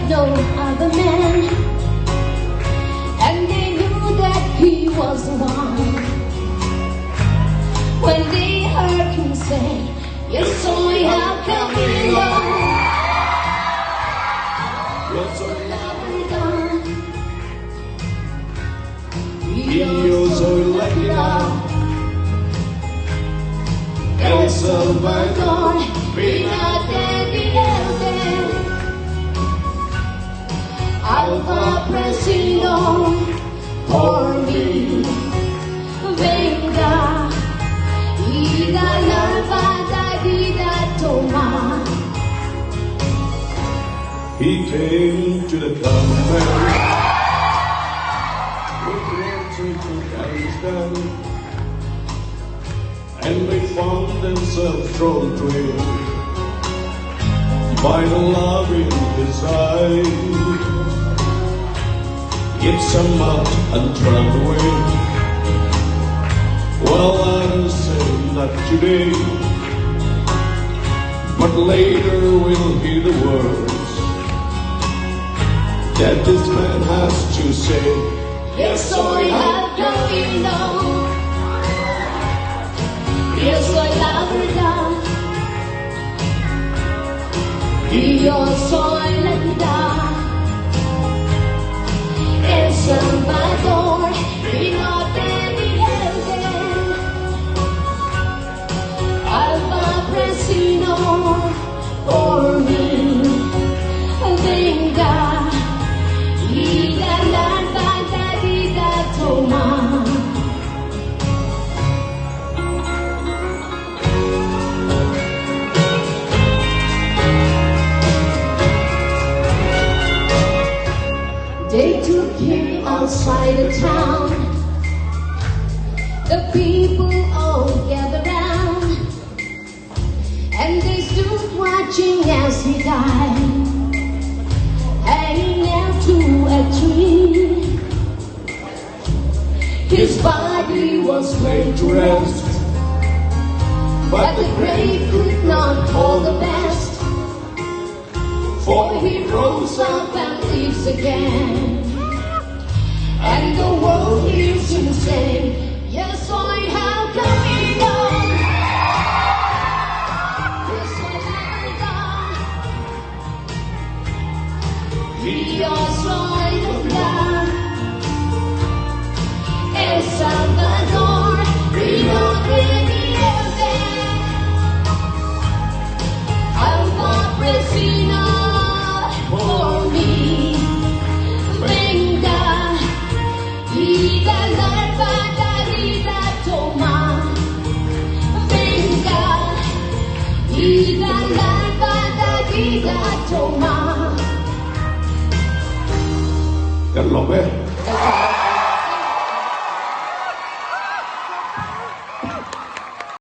no other man, and they knew that he was the one. When they heard him say, yes, soy, how come we know? Yes, soy, Salvador. Yo soy Lalngengpuii, El Salvador, R.Lalṭhatluanga-El, Alpha Presino, por mí, venga, y da la vida toma. He came to the combat with Afghanistan, and they found themselves thrown to him by the love in his eyes. It's a mount and run away. Well, I'll say that today, but later we'll hear the words that this man has to say. Yes, soy, how come we know? Yo soy la verdad, y yo soy la vida. El Salvador, vino de mi Edén, Alpha Presino, por mí, venga, y da la vida toma. They took him outside the town. The people all gathered round, and they stood watching as he died, hanging nailed to a tree. His body was laid to rest, but the grave could not hold the best, for he rose up and lives again. And the world hears him say, yes, soy, how come we know? Yes, soy la verdad, y yo soy la verdad. El Salvador, vino de mi Edén, Alpha Presino, por mí, venga, y da la vida toma. Venga, y da la vida toma. Carlos, ve.